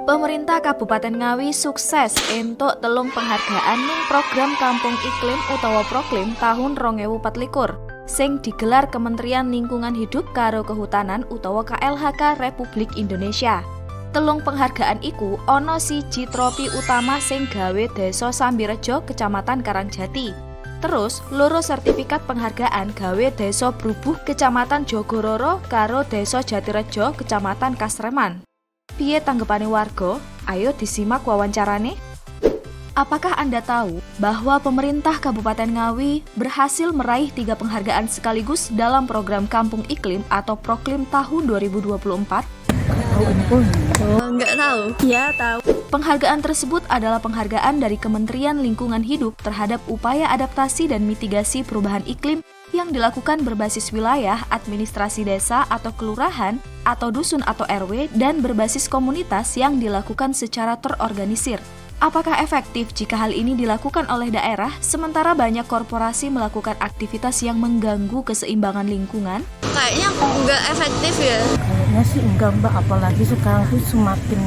Pemerintah Kabupaten Ngawi sukses entuk telung penghargaan ning program Kampung Iklim utawa Proklim tahun 2024 sing digelar Kementerian Lingkungan Hidup karo Kehutanan utawa KLHK Republik Indonesia. Telung penghargaan iku ana siji tropi utama sing gawe Desa Sambirejo Kecamatan Karangjati. Terus loro sertifikat penghargaan gawe Desa Brubuh Kecamatan Jogororo karo Desa Jatirejo Kecamatan Kasreman. Piye tanggepane warga? Ayo disimak wawancarane. Apakah Anda tahu bahwa pemerintah Kabupaten Ngawi berhasil meraih 3 penghargaan sekaligus dalam program Kampung Iklim atau Proklim tahun 2024? Nggak tahu. Ya, tahu. Penghargaan tersebut adalah penghargaan dari Kementerian Lingkungan Hidup terhadap upaya adaptasi dan mitigasi perubahan iklim yang dilakukan berbasis wilayah, administrasi desa atau kelurahan, atau dusun atau RW, dan berbasis komunitas yang dilakukan secara terorganisir. Apakah efektif jika hal ini dilakukan oleh daerah, sementara banyak korporasi melakukan aktivitas yang mengganggu keseimbangan lingkungan? Kayaknya nggak efektif ya. Kayaknya sih enggak Mbak, apalagi sekarang tuh semakin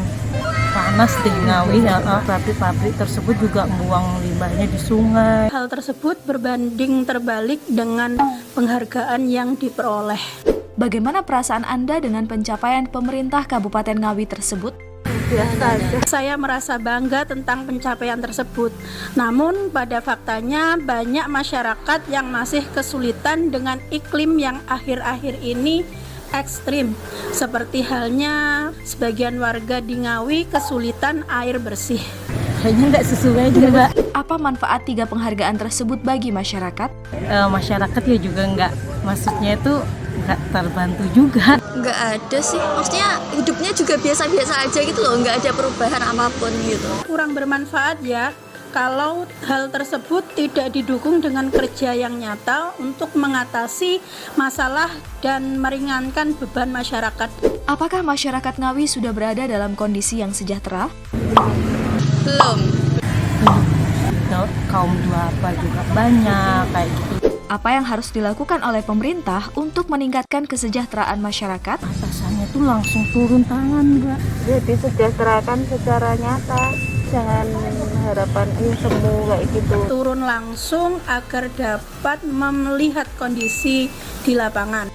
panas di Ngawi ya, pabrik-pabrik tersebut juga membuang limbahnya di sungai. Hal tersebut berbanding terbalik dengan penghargaan yang diperoleh. Bagaimana perasaan Anda dengan pencapaian pemerintah Kabupaten Ngawi tersebut? Saya merasa bangga tentang pencapaian tersebut. Namun pada faktanya banyak masyarakat yang masih kesulitan dengan iklim yang akhir-akhir ini ekstrim. Seperti halnya sebagian warga di Ngawi kesulitan air bersih. Kayaknya nggak sesuai juga Mbak. Apa manfaat 3 penghargaan tersebut bagi masyarakat? Masyarakat ya juga maksudnya itu nggak terbantu juga. Nggak ada sih. Maksudnya hidupnya juga biasa-biasa aja gitu loh. Nggak ada perubahan apapun gitu. Kurang bermanfaat ya kalau hal tersebut tidak didukung dengan kerja yang nyata untuk mengatasi masalah dan meringankan beban masyarakat. Apakah masyarakat Ngawi sudah berada dalam kondisi yang sejahtera? Belum. Kaum duafa juga banyak kayak gitu. Apa yang harus dilakukan oleh pemerintah untuk meningkatkan kesejahteraan masyarakat? Atasannya tuh langsung turun tangan Mbak. Jadi sejahterakan secara nyata, jangan harapan ini semu kayak gitu. Turun langsung agar dapat melihat kondisi di lapangan.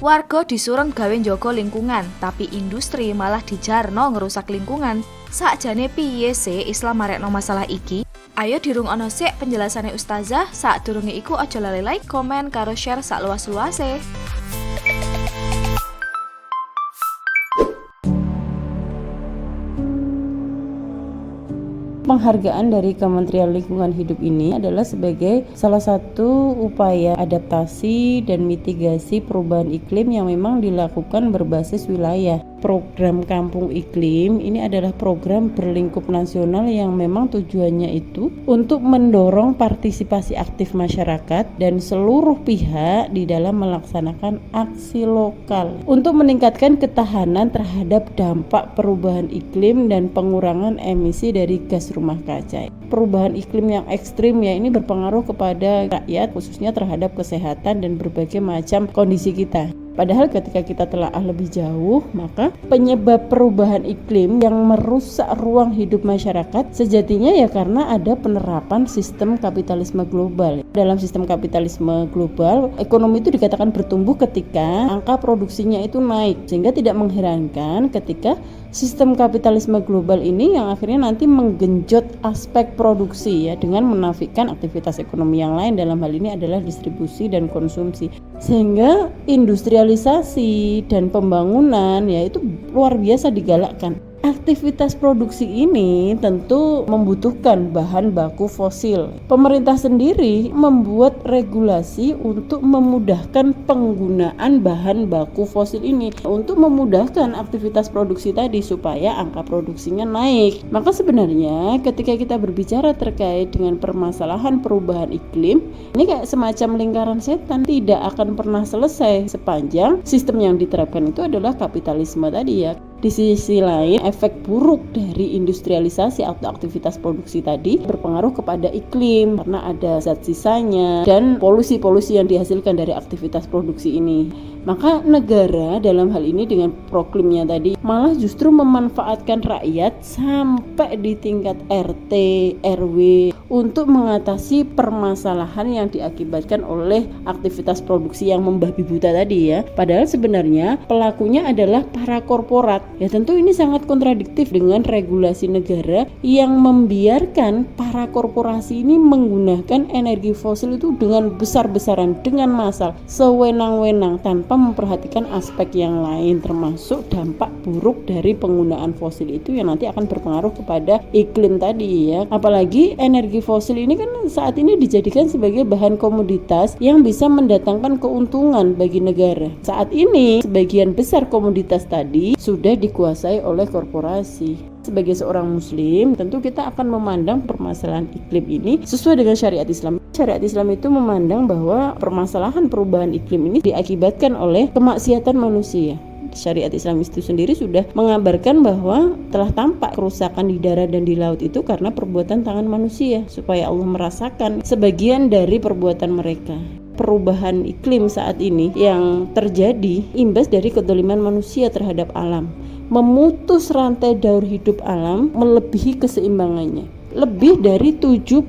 Warga disureng gawe njogo lingkungan, tapi industri malah dijarno ngerusak lingkungan. Sakjane piye sih Islam marekno masalah iki? Ayo dirungono sik penjelasane Ustazah, sakdurunge iku aja lali like, komen karo share sak luas-luase. Penghargaan dari Kementerian Lingkungan Hidup ini adalah sebagai salah satu upaya adaptasi dan mitigasi perubahan iklim yang memang dilakukan berbasis wilayah. Program Kampung Iklim ini adalah program berlingkup nasional yang memang tujuannya itu untuk mendorong partisipasi aktif masyarakat dan seluruh pihak di dalam melaksanakan aksi lokal untuk meningkatkan ketahanan terhadap dampak perubahan iklim dan pengurangan emisi dari gas rumah kaca. Perubahan iklim yang ekstrim ya ini berpengaruh kepada rakyat, khususnya terhadap kesehatan dan berbagai macam kondisi kita. Padahal ketika kita telaah lebih jauh, maka penyebab perubahan iklim yang merusak ruang hidup masyarakat sejatinya ya karena ada penerapan sistem kapitalisme global. Dalam sistem kapitalisme global, ekonomi itu dikatakan bertumbuh ketika angka produksinya itu naik. Sehingga tidak mengherankan ketika sistem kapitalisme global ini yang akhirnya nanti menggenjot aspek produksi ya dengan menafikan aktivitas ekonomi yang lain, dalam hal ini adalah distribusi dan konsumsi. Sehingga industrialisasi dan pembangunan ya itu luar biasa digalakkan. Aktivitas produksi ini tentu membutuhkan bahan baku fosil. Pemerintah sendiri membuat regulasi untuk memudahkan penggunaan bahan baku fosil ini untuk memudahkan aktivitas produksi tadi supaya angka produksinya naik. Maka sebenarnya ketika kita berbicara terkait dengan permasalahan perubahan iklim, ini kayak semacam lingkaran setan, tidak akan pernah selesai sepanjang sistem yang diterapkan itu adalah kapitalisme tadi ya. Di sisi lain, efek buruk dari industrialisasi atau aktivitas produksi tadi berpengaruh kepada iklim karena ada zat sisanya dan polusi-polusi yang dihasilkan dari aktivitas produksi ini. Maka negara dalam hal ini dengan proklimnya tadi malah justru memanfaatkan rakyat sampai di tingkat RT, RW untuk mengatasi permasalahan yang diakibatkan oleh aktivitas produksi yang membabi buta tadi ya. Padahal sebenarnya pelakunya adalah para korporat. Ya tentu ini sangat kontradiktif dengan regulasi negara yang membiarkan para korporasi ini menggunakan energi fosil itu dengan besar-besaran, dengan massal, sewenang-wenang tanpa memperhatikan aspek yang lain, termasuk dampak buruk dari penggunaan fosil itu yang nanti akan berpengaruh kepada iklim tadi ya. Apalagi energi fosil ini kan saat ini dijadikan sebagai bahan komoditas yang bisa mendatangkan keuntungan bagi negara. Saat ini sebagian besar komoditas tadi sudah dikuasai oleh korporasi. Sebagai seorang muslim, tentu kita akan memandang permasalahan iklim ini sesuai dengan syariat Islam. Syariat Islam itu memandang bahwa permasalahan perubahan iklim ini diakibatkan oleh kemaksiatan manusia. Syariat Islam itu sendiri sudah mengabarkan bahwa telah tampak kerusakan di darat dan di laut itu karena perbuatan tangan manusia, supaya Allah merasakan sebagian dari perbuatan mereka. Perubahan iklim saat ini yang terjadi imbas dari kedoliman manusia terhadap alam, memutus rantai daur hidup alam melebihi keseimbangannya. Lebih dari 70%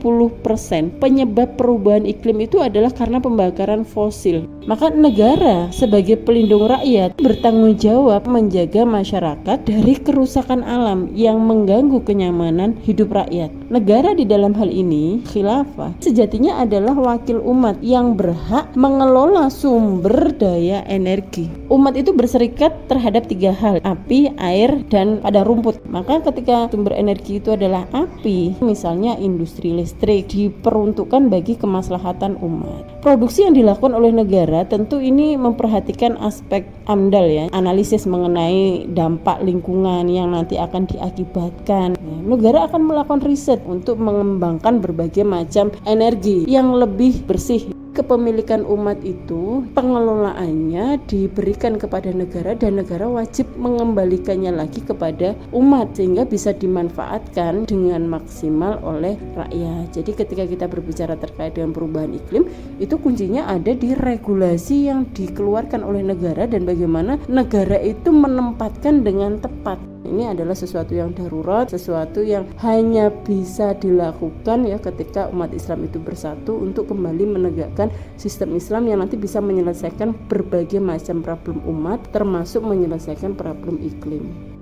penyebab perubahan iklim itu adalah karena pembakaran fosil. Maka negara sebagai pelindung rakyat bertanggung jawab menjaga masyarakat dari kerusakan alam yang mengganggu kenyamanan hidup rakyat. Negara di dalam hal ini, khilafah, sejatinya adalah wakil umat yang berhak mengelola sumber daya energi. Umat itu berserikat terhadap 3 hal: api, air, dan pada rumput. Maka ketika sumber energi itu adalah api, misalnya industri listrik, diperuntukkan bagi kemaslahatan umat. Produksi yang dilakukan oleh negara tentu ini memperhatikan aspek AMDAL ya, analisis mengenai dampak lingkungan yang nanti akan diakibatkan. Negara akan melakukan riset untuk mengembangkan berbagai macam energi yang lebih bersih. Kepemilikan umat itu pengelolaannya diberikan kepada negara dan negara wajib mengembalikannya lagi kepada umat sehingga bisa dimanfaatkan dengan maksimal oleh rakyat. Jadi ketika kita berbicara terkait dengan perubahan iklim, itu kuncinya ada di regulasi yang dikeluarkan oleh negara dan bagaimana negara itu menempatkan dengan tepat. Ini adalah sesuatu yang darurat, sesuatu yang hanya bisa dilakukan ya ketika umat Islam itu bersatu untuk kembali menegakkan sistem Islam yang nanti bisa menyelesaikan berbagai macam problem umat, termasuk menyelesaikan problem iklim.